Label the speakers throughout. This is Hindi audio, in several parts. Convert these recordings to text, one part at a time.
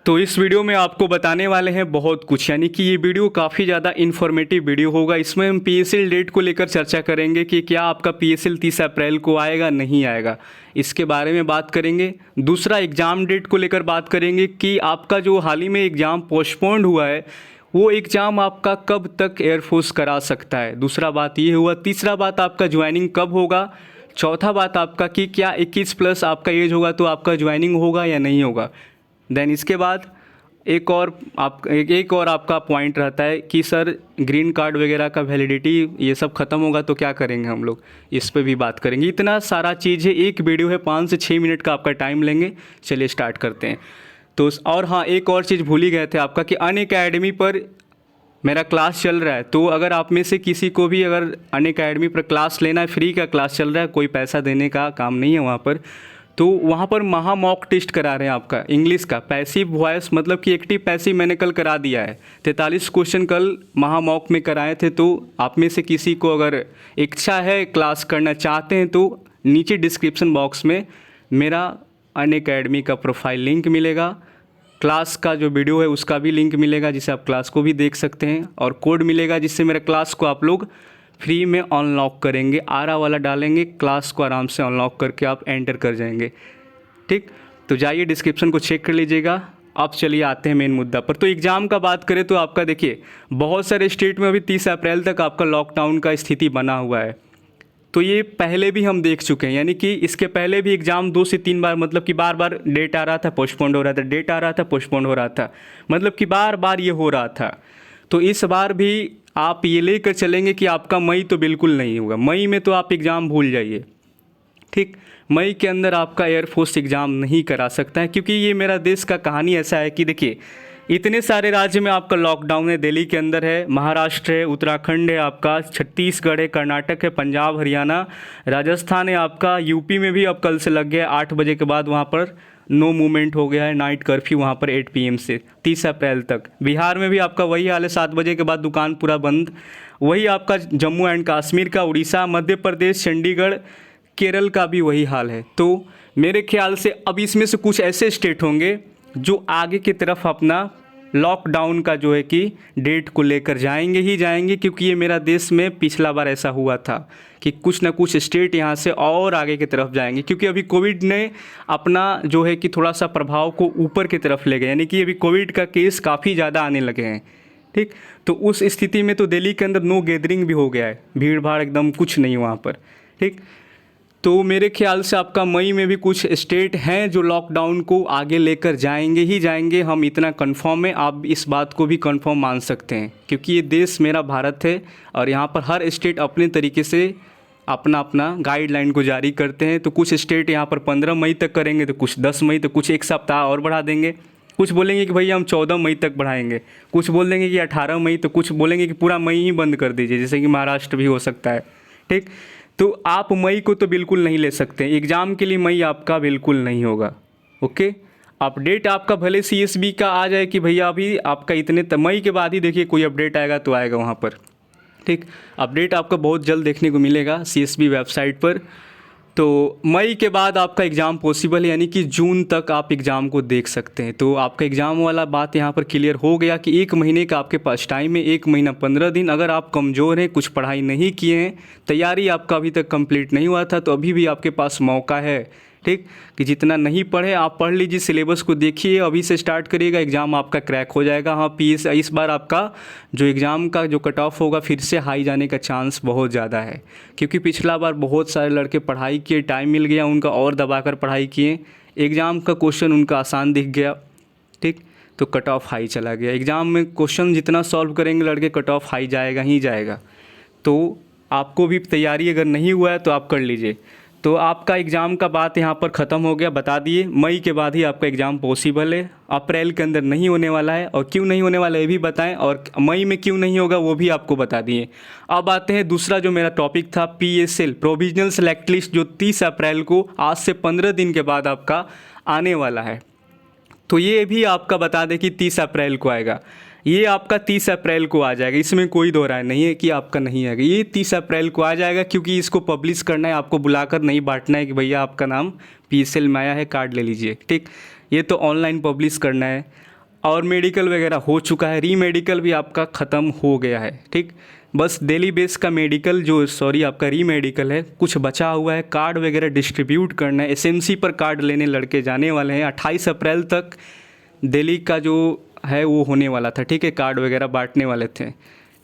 Speaker 1: तो इस वीडियो में आपको बताने वाले हैं बहुत कुछ, यानी कि ये वीडियो काफ़ी ज़्यादा इन्फॉर्मेटिव वीडियो होगा। इसमें हम पीएसएल डेट को लेकर चर्चा करेंगे कि क्या आपका पीएसएल 30 अप्रैल को आएगा नहीं आएगा, इसके बारे में बात करेंगे। दूसरा, एग्ज़ाम डेट को लेकर बात करेंगे कि आपका जो हाल ही में एग्ज़ाम पोस्टपोन्ड हुआ है वो एग्ज़ाम आपका कब तक एयरफोर्स करा सकता है। दूसरा बात ये हुआ। तीसरा बात, आपका ज्वाइनिंग कब होगा। चौथा बात आपका कि क्या 21 प्लस आपका एज होगा तो आपका ज्वाइनिंग होगा या नहीं होगा। देन इसके बाद एक और आपका पॉइंट रहता है कि सर ग्रीन कार्ड वगैरह का वैलिडिटी ये सब ख़त्म होगा तो क्या करेंगे हम लोग, इस पे भी बात करेंगे। इतना सारा चीज़ है, एक वीडियो है, 5 से 6 मिनट का आपका टाइम लेंगे। चलिए स्टार्ट करते हैं। तो और हाँ, एक और चीज़ भूल ही गए थे आपका कि अनअकैडमी पर मेरा क्लास चल रहा है। तो अगर आप में से किसी को भी अगर अनअकैडमी पर क्लास लेना है, फ्री का क्लास चल रहा है, कोई पैसा देने का काम नहीं है वहाँ पर। तो वहाँ पर महा मॉक टेस्ट करा रहे हैं आपका इंग्लिश का, पैसिव वॉइस मतलब कि एक्टिव पैसिव मैंने कल करा दिया है। 43 क्वेश्चन कल महा मॉक में कराए थे। तो आप में से किसी को अगर इच्छा है, क्लास करना चाहते हैं, तो नीचे डिस्क्रिप्शन बॉक्स में मेरा अनअकैडमी का प्रोफाइल लिंक मिलेगा, क्लास का जो वीडियो है उसका भी लिंक मिलेगा जिससे आप क्लास को भी देख सकते हैं, और कोड मिलेगा जिससे मेरे क्लास को आप लोग फ्री में अनलॉक करेंगे। आरा वाला डालेंगे, क्लास को आराम से अनलॉक करके आप एंटर कर जाएंगे। ठीक, तो जाइए डिस्क्रिप्शन को चेक कर लीजिएगा। अब चलिए आते हैं मेन मुद्दा पर। तो एग्ज़ाम का बात करें तो आपका देखिए बहुत सारे स्टेट में अभी 30 अप्रैल तक आपका लॉकडाउन का स्थिति बना हुआ है। तो ये पहले भी हम देख चुके हैं, यानी कि इसके पहले भी एग्ज़ाम 2 से 3 बार, मतलब कि बार बार डेट आ रहा था, पोस्टपोन्ड हो रहा था, डेट आ रहा था, पोस्टपोन्ड हो रहा था, मतलब कि बार बार ये हो रहा था। तो इस बार भी आप ये लेकर चलेंगे कि आपका मई तो बिल्कुल नहीं होगा। मई में तो आप एग्ज़ाम भूल जाइए। ठीक, मई के अंदर आपका एयरफोर्स एग्ज़ाम नहीं करा सकता है, क्योंकि ये मेरा देश का कहानी ऐसा है कि देखिए इतने सारे राज्य में आपका लॉकडाउन है। दिल्ली के अंदर है, महाराष्ट्र है, उत्तराखंड है, आपका छत्तीसगढ़ है, कर्नाटक है, पंजाब हरियाणा, राजस्थान है, आपका यूपी में भी अब कल से लग गया 8 बजे के बाद वहाँ पर नो मूवमेंट हो गया है, नाइट कर्फ्यू वहाँ पर 8 PM से 30 अप्रैल तक। बिहार में भी आपका वही हाल है, 7 बजे के बाद दुकान पूरा बंद। वही आपका जम्मू एंड कश्मीर का, उड़ीसा, मध्य प्रदेश, चंडीगढ़, केरल का भी वही हाल है। तो मेरे ख्याल से अब इसमें से कुछ ऐसे स्टेट होंगे जो आगे की तरफ अपना लॉकडाउन का जो है कि डेट को लेकर जाएंगे ही जाएंगे, क्योंकि ये मेरा देश में पिछला बार ऐसा हुआ था कि कुछ ना कुछ स्टेट यहाँ से और आगे की तरफ जाएंगे, क्योंकि अभी कोविड ने अपना जो है कि थोड़ा सा प्रभाव को ऊपर की तरफ ले गया, यानी कि अभी कोविड का केस काफ़ी ज़्यादा आने लगे हैं। ठीक, तो उस स्थिति में तो दिल्ली के अंदर नो गैदरिंग भी हो गया है, भीड़ भाड़ एकदम कुछ नहीं वहाँ पर। ठीक, तो मेरे ख्याल से आपका मई में भी कुछ स्टेट हैं जो लॉकडाउन को आगे लेकर जाएंगे ही जाएंगे, हम इतना कंफर्म है। आप इस बात को भी कंफर्म मान सकते हैं, क्योंकि ये देश मेरा भारत है और यहाँ पर हर स्टेट अपने तरीके से अपना अपना गाइडलाइन को जारी करते हैं। तो कुछ स्टेट यहाँ पर 15 मई तक करेंगे, तो कुछ 10 मई, तो कुछ एक सप्ताह और बढ़ा देंगे। कुछ बोलेंगे कि भैया हम 14 मई तक बढ़ाएंगे, कुछ बोल देंगे कि 18 मई, तो कुछ बोलेंगे कि पूरा मई ही बंद कर दीजिए, जैसे कि महाराष्ट्र भी हो सकता है। ठीक, तो आप मई को तो बिल्कुल नहीं ले सकते, एग्ज़ाम के लिए मई आपका बिल्कुल नहीं होगा। ओके, अपडेट आपका भले CSB का आ जाए कि भैया अभी आपका इतने मई के बाद ही देखिए कोई अपडेट आएगा तो आएगा वहाँ पर। ठीक, अपडेट आपका बहुत जल्द देखने को मिलेगा CSB वेबसाइट पर। तो मई के बाद आपका एग्ज़ाम पॉसिबल है, यानी कि जून तक आप एग्ज़ाम को देख सकते हैं। तो आपका एग्ज़ाम वाला बात यहाँ पर क्लियर हो गया कि 1 महीने का आपके पास टाइम है, 1 महीना 15 दिन। अगर आप कमज़ोर हैं, कुछ पढ़ाई नहीं किए हैं, तैयारी आपका अभी तक कंप्लीट नहीं हुआ था, तो अभी भी आपके पास मौका है। ठीक, कि जितना नहीं पढ़े आप पढ़ लीजिए, सिलेबस को देखिए, अभी से स्टार्ट करिएगा, एग्ज़ाम आपका क्रैक हो जाएगा। हाँ, इस बार आपका जो एग्ज़ाम का जो कट ऑफ होगा फिर से हाई जाने का चांस बहुत ज़्यादा है, क्योंकि पिछला बार बहुत सारे लड़के पढ़ाई किए, टाइम मिल गया उनका और दबाकर पढ़ाई किए, एग्ज़ाम का क्वेश्चन उनका आसान दिख गया। ठीक, तो कट ऑफ हाई चला गया। एग्ज़ाम में क्वेश्चन जितना सॉल्व करेंगे लड़के, कट ऑफ हाई जाएगा ही जाएगा। तो आपको भी तैयारी अगर नहीं हुआ है तो आप कर लीजिए। तो आपका एग्ज़ाम का बात यहाँ पर ख़त्म हो गया, बता दिए मई के बाद ही आपका एग्ज़ाम पॉसिबल है, अप्रैल के अंदर नहीं होने वाला है। और क्यों नहीं होने वाला है ये भी बताएं, और मई में क्यों नहीं होगा वो भी आपको बता दिए। अब आते हैं दूसरा जो मेरा टॉपिक था, PSL प्रोविजनल सेलेक्ट लिस्ट, जो 30 अप्रैल को आज से 15 दिन के बाद आपका आने वाला है। तो ये भी आपका बता दें कि 30 अप्रैल को आएगा। ये आपका 30 अप्रैल को आ जाएगा, इसमें कोई दो राय नहीं है कि आपका नहीं आएगा। ये 30 अप्रैल को आ जाएगा, क्योंकि इसको पब्लिश करना है, आपको बुलाकर नहीं बांटना है कि भैया आपका नाम PSL में आया है, कार्ड ले लीजिए। ठीक, ये तो ऑनलाइन पब्लिश करना है। और मेडिकल वगैरह हो चुका है, री मेडिकल भी आपका ख़त्म हो गया है। ठीक, बस दिल्ली बेस का मेडिकल जो सॉरी आपका री मेडिकल है कुछ बचा हुआ है, कार्ड वगैरह डिस्ट्रीब्यूट करना है। एसएमसी पर कार्ड लेने लड़के जाने वाले हैं, 28 अप्रैल तक दिल्ली का जो है वो होने वाला था। ठीक है, कार्ड वगैरह बांटने वाले थे।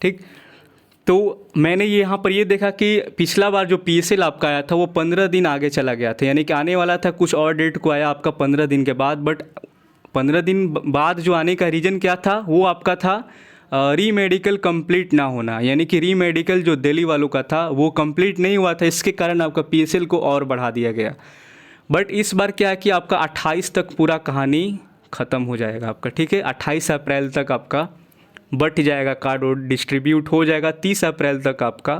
Speaker 1: ठीक, तो मैंने ये यहाँ पर ये देखा कि पिछला बार जो पीएसएल आपका आया था वो 15 दिन आगे चला गया था, यानी कि आने वाला था कुछ और डेट को आया आपका 15 दिन के बाद, बट 15 दिन बाद जो आने का रीज़न क्या था, वो आपका था री मेडिकल कंप्लीट ना होना, यानी कि री मेडिकल जो दिल्ली वालों का था वो कंप्लीट नहीं हुआ था, इसके कारण आपका पीएसएल को और बढ़ा दिया गया। बट इस बार क्या है कि आपका 28 तक पूरा कहानी ख़त्म हो जाएगा आपका। ठीक है, 28 अप्रैल तक आपका बट जाएगा, कार्ड और डिस्ट्रीब्यूट हो जाएगा, 30 अप्रैल तक आपका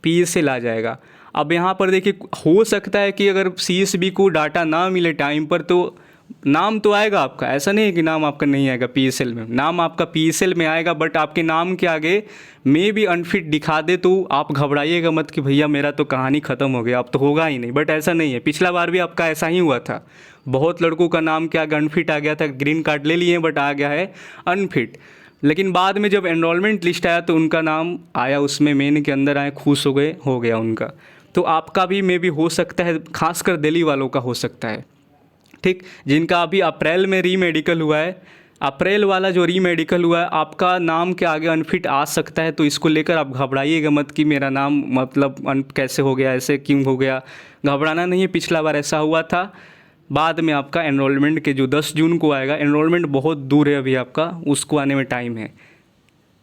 Speaker 1: पीएसएल आ जाएगा। अब यहाँ पर देखिए, हो सकता है कि अगर सीएसबी को डाटा ना मिले टाइम पर तो नाम तो आएगा आपका, ऐसा नहीं है कि नाम आपका नहीं आएगा पीएसएल में, नाम आपका पीएसएल में आएगा, बट आपके नाम के आगे मे भी अनफिट दिखा दे तो आप घबराइएगा मत कि भैया मेरा तो कहानी ख़त्म हो गया, अब तो होगा ही नहीं। बट ऐसा नहीं है, पिछला बार भी आपका ऐसा ही हुआ था, बहुत लड़कों का नाम के आगे अनफिट आ गया था, ग्रीन कार्ड ले लिए बट आ गया है अनफिट, लेकिन बाद में जब एनरोलमेंट लिस्ट आया तो उनका नाम आया, उसमें मेन के अंदर आए, खुश हो गए, हो गया उनका। तो आपका भी मे भी हो सकता है, खासकर दिल्ली वालों का हो सकता है। ठीक, जिनका अभी अप्रैल में री मेडिकल हुआ है, अप्रैल वाला जो री मेडिकल हुआ है आपका नाम के आगे अनफिट आ सकता है, तो इसको लेकर आप घबराइएगा मत कि मेरा नाम मतलब कैसे हो गया, ऐसे क्यों हो गया, घबराना नहीं है। पिछला बार ऐसा हुआ था, बाद में आपका एनरोलमेंट के जो 10 जून को आएगा, एनरोलमेंट बहुत दूर है अभी आपका, उसको आने में टाइम है।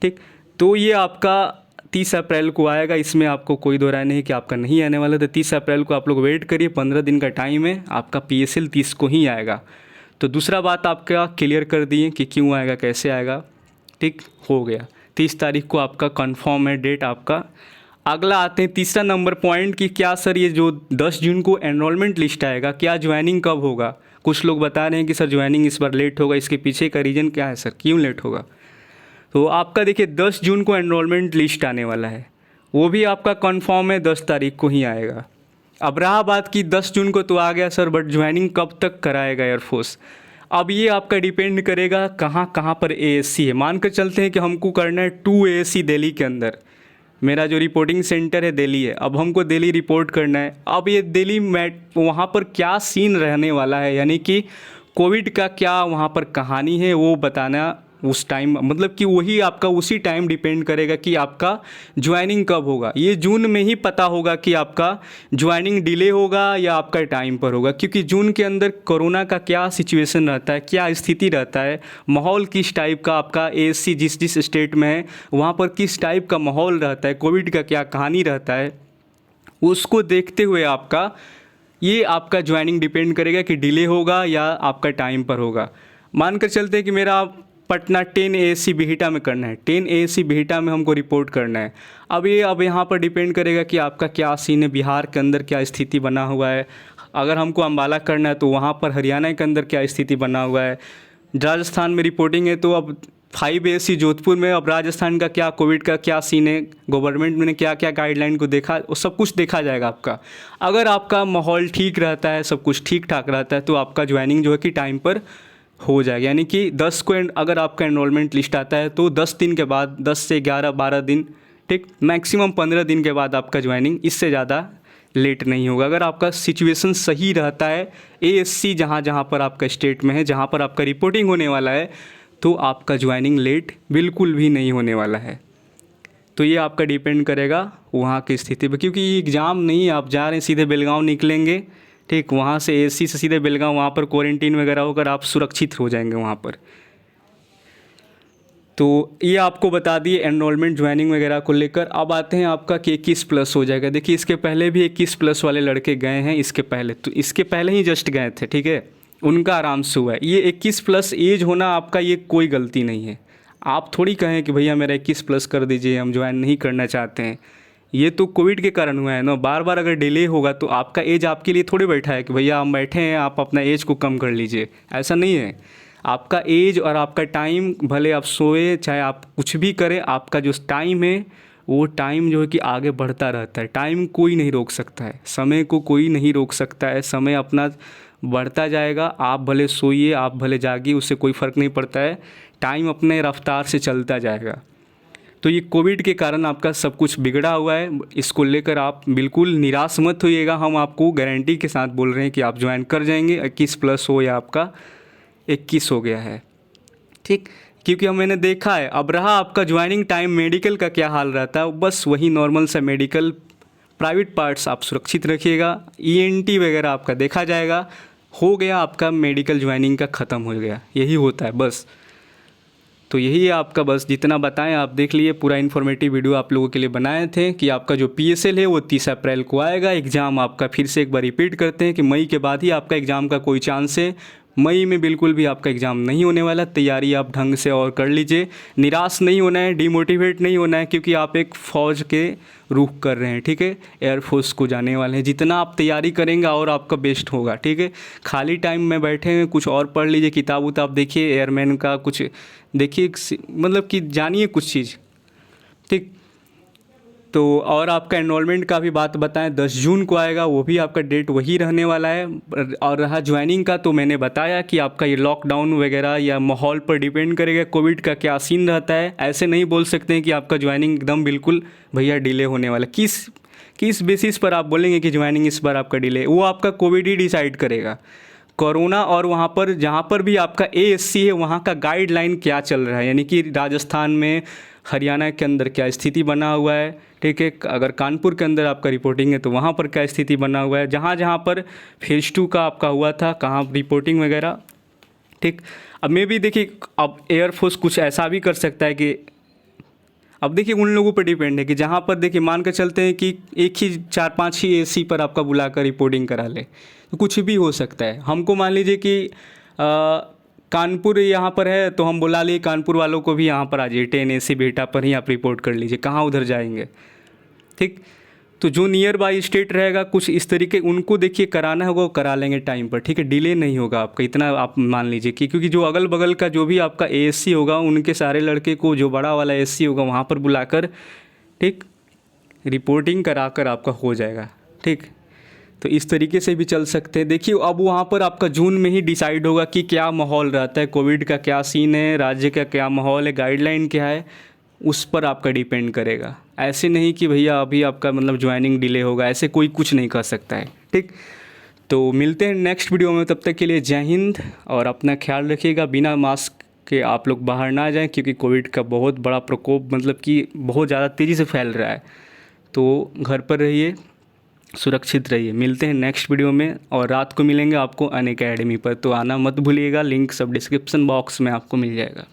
Speaker 1: ठीक, तो ये आपका 30 अप्रैल को आएगा, इसमें आपको कोई दो राय नहीं कि आपका नहीं आने वाला, तो 30 अप्रैल को आप लोग वेट करिए, 15 दिन का टाइम है, आपका पीएसएल 30 को ही आएगा। तो दूसरा बात आपका क्लियर कर दिए कि क्यों आएगा, कैसे आएगा। ठीक, हो गया, 30 तारीख को आपका कंफर्म है डेट आपका। अगला आते हैं तीसरा नंबर पॉइंट कि क्या सर ये जो 10 जून को एनरोलमेंट लिस्ट आएगा, क्या ज्वाइनिंग कब होगा। कुछ लोग बता रहे हैं कि सर ज्वाइनिंग इस बार लेट होगा, इसके पीछे का रीज़न क्या है सर, क्यों लेट होगा। तो आपका देखिए 10 जून को एनरोलमेंट लिस्ट आने वाला है, वो भी आपका कंफर्म है 10 तारीख को ही आएगा। अब रहा बात कि 10 जून को तो आ गया सर, बट ज्वाइनिंग कब तक कराएगा एयरफोर्स। अब ये आपका डिपेंड करेगा कहाँ कहाँ पर एएससी है। मान कर चलते हैं कि हमको करना है 2 एएससी दिल्ली के अंदर, मेरा जो रिपोर्टिंग सेंटर है दिल्ली है, अब हमको दिल्ली रिपोर्ट करना है। अब ये दिल्ली में वहाँ पर क्या सीन रहने वाला है, यानी कि कोविड का क्या वहाँ पर कहानी है, वो बताना उस टाइम, मतलब कि वही आपका उसी टाइम डिपेंड करेगा कि आपका ज्वाइनिंग कब होगा। ये जून में ही पता होगा कि आपका ज्वाइनिंग डिले होगा या आपका टाइम पर होगा, क्योंकि जून के अंदर कोरोना का क्या सिचुएशन रहता है, क्या स्थिति रहता है, माहौल किस टाइप का, आपका एएससी जिस जिस स्टेट में है वहाँ पर किस टाइप का माहौल रहता है, कोविड का क्या कहानी रहता है, उसको देखते हुए आपका ये आपका ज्वाइनिंग डिपेंड करेगा कि डिले होगा या आपका टाइम पर होगा। मानकर चलते हैं कि मेरा पटना 10 एएससी बिहिटा में करना है, 10 एएससी बिहिटा में हमको रिपोर्ट करना है। अब यहाँ पर डिपेंड करेगा कि आपका क्या सीन है, बिहार के अंदर क्या स्थिति बना हुआ है। अगर हमको अम्बाला करना है तो वहाँ पर हरियाणा के अंदर क्या स्थिति बना हुआ है। राजस्थान में रिपोर्टिंग है तो अब 5 एएससी जोधपुर में, अब राजस्थान का क्या कोविड का क्या सीन है, गवर्नमेंट ने क्या क्या गाइडलाइन को देखा, वो सब कुछ देखा जाएगा आपका। अगर आपका माहौल ठीक रहता है, सब कुछ ठीक ठाक रहता है, तो आपका ज्वाइनिंग जो है कि टाइम पर हो जाएगा। यानी कि 10 को अगर आपका एनरोलमेंट लिस्ट आता है तो 10 दिन के बाद, 10 से 11-12 दिन, ठीक, मैक्सिमम 15 दिन के बाद आपका ज्वाइनिंग, इससे ज़्यादा लेट नहीं होगा। अगर आपका सिचुएशन सही रहता है, एएससी जहाँ जहाँ पर आपका स्टेट में है, जहाँ पर आपका रिपोर्टिंग होने वाला है, तो आपका ज्वाइनिंग लेट बिल्कुल भी नहीं होने वाला है। तो ये आपका डिपेंड करेगा वहाँ की स्थिति पर, क्योंकि ये एग्ज़ाम नहीं, आप जा रहे हैं सीधे बेलगांव निकलेंगे, ठीक, वहाँ से एएससी से सीधे बेलगांव, वहाँ पर क्वारंटीन वगैरह होकर आप सुरक्षित हो जाएंगे वहाँ पर। तो ये आपको बता दिए एनरोलमेंट ज्वाइनिंग वगैरह को लेकर। अब आते हैं आपका कि 21+ हो जाएगा। देखिए इसके पहले भी 21+ वाले लड़के गए हैं, इसके पहले तो इसके पहले ही जस्ट गए थे, ठीक है, उनका आराम से हुआ है। ये 21+ एज होना आपका ये कोई गलती नहीं है। आप थोड़ी कहें कि भैया मेरा 21+ कर दीजिए, हम ज्वाइन नहीं करना चाहते हैं। ये तो कोविड के कारण हुआ है ना, बार बार अगर डिले होगा तो आपका एज आपके लिए थोड़ी बैठा है कि भैया हम बैठे हैं, आप अपना एज को कम कर लीजिए, ऐसा नहीं है। आपका एज और आपका टाइम, भले आप सोए चाहे आप कुछ भी करें, आपका जो टाइम है वो टाइम जो है कि आगे बढ़ता रहता है। टाइम कोई नहीं रोक सकता है, समय को कोई नहीं रोक सकता है। समय अपना बढ़ता जाएगा। आप भले सोइए, आप भले जागिए, उससे कोई फ़र्क नहीं पड़ता है। टाइम अपने रफ्तार से चलता जाएगा। तो ये कोविड के कारण आपका सब कुछ बिगड़ा हुआ है। इसको लेकर आप बिल्कुल निराश मत होइएगा। हम आपको गारंटी के साथ बोल रहे हैं कि आप ज्वाइन कर जाएंगे, 21+ हो या आपका 21 हो गया है, ठीक। क्योंकि मैंने देखा है। अब रहा आपका ज्वाइनिंग टाइम, मेडिकल का क्या हाल रहता है, बस वही नॉर्मल सा मेडिकल, प्राइवेट पार्ट्स आप सुरक्षित रखिएगा, ईएनटी वगैरह आपका देखा जाएगा। हो गया आपका मेडिकल ज्वाइनिंग का ख़त्म हो गया, यही होता है बस। तो यही है आपका, बस जितना बताएं आप देख लिए। पूरा इन्फॉर्मेटिव वीडियो आप लोगों के लिए बनाए थे कि आपका जो पीएसएल है वो 30 अप्रैल को आएगा। एग्ज़ाम आपका फिर से एक बार रिपीट करते हैं कि मई के बाद ही आपका एग्ज़ाम का कोई चांस है। मई में बिल्कुल भी आपका एग्ज़ाम नहीं होने वाला। तैयारी आप ढंग से और कर लीजिए। निराश नहीं होना है, डिमोटिवेट नहीं होना है, क्योंकि आप एक फ़ौज के रुख कर रहे हैं, ठीक है। एयरफोर्स को जाने वाले हैं। जितना आप तैयारी करेंगे और आपका बेस्ट होगा, ठीक है। खाली टाइम में बैठे हैं, कुछ और पढ़ लीजिए, किताब उताब देखिए, एयरमैन का कुछ देखिए, मतलब कि जानिए कुछ चीज़, ठीक। तो और आपका एनरोलमेंट का भी बात बताएं, 10 जून को आएगा, वो भी आपका डेट वही रहने वाला है। और रहा ज्वाइनिंग का, तो मैंने बताया कि आपका ये लॉकडाउन वगैरह या माहौल पर डिपेंड करेगा, कोविड का क्या सीन रहता है। ऐसे नहीं बोल सकते हैं कि आपका ज्वाइनिंग एकदम बिल्कुल भैया डिले होने वाला। किस बेसिस पर आप बोलेंगे कि ज्वाइनिंग इस बार आपका डिले, वो आपका कोविड ही डिसाइड करेगा। कोरोना और वहाँ पर जहाँ पर भी आपका एएससी है, वहाँ का गाइडलाइन क्या चल रहा है, यानी कि राजस्थान में, हरियाणा के अंदर क्या स्थिति बना हुआ है, ठीक है। अगर कानपुर के अंदर आपका रिपोर्टिंग है तो वहाँ पर क्या स्थिति बना हुआ है, जहाँ जहाँ पर फेज़ 2 का आपका हुआ था, कहाँ रिपोर्टिंग वगैरह, ठीक। अब मैं भी देखिए, अब एयरफोर्स कुछ ऐसा भी कर सकता है कि, अब देखिए उन लोगों पर डिपेंड है कि जहाँ पर देखिए मान कर चलते हैं कि एक ही 4-5 ही एसी पर आपका बुलाकर रिपोर्टिंग करा ले, तो कुछ भी हो सकता है। हमको मान लीजिए कि कानपुर यहाँ पर है, तो हम बुला लिए कानपुर वालों को भी यहाँ पर आ जाइए, 10 एसी बेटा पर ही आप रिपोर्ट कर लीजिए, कहाँ उधर जाएंगे, ठीक। तो जो नियर बाई स्टेट रहेगा कुछ इस तरीके, उनको देखिए कराना होगा, वो करा लेंगे टाइम पर, ठीक है। डिले नहीं होगा आपका, इतना आप मान लीजिए कि, क्योंकि जो अगल बगल का जो भी आपका एएससी होगा, उनके सारे लड़के को, जो बड़ा वाला एएससी होगा वहाँ पर बुलाकर, ठीक, रिपोर्टिंग कराकर आपका हो जाएगा, ठीक। तो इस तरीके से भी चल सकते हैं। देखिए अब वहाँ पर आपका जून में ही डिसाइड होगा कि क्या माहौल रहता है, कोविड का क्या सीन है, राज्य का क्या माहौल है, गाइडलाइन क्या है, उस पर आपका डिपेंड करेगा। ऐसे नहीं कि भैया अभी आपका मतलब ज्वाइनिंग डिले होगा, ऐसे कोई कुछ नहीं कर सकता है, ठीक। तो मिलते हैं नेक्स्ट वीडियो में, तब तक के लिए जय हिंद और अपना ख्याल रखिएगा। बिना मास्क के आप लोग बाहर ना जाएं, क्योंकि कोविड का बहुत बड़ा प्रकोप मतलब कि बहुत ज़्यादा तेज़ी से फैल रहा है। तो घर पर रहिए, सुरक्षित रहिए। मिलते हैं नेक्स्ट वीडियो में, और रात को मिलेंगे आपको अनअकैडमी पर, तो आना मत भूलिएगा। लिंक सब डिस्क्रिप्शन बॉक्स में आपको मिल जाएगा।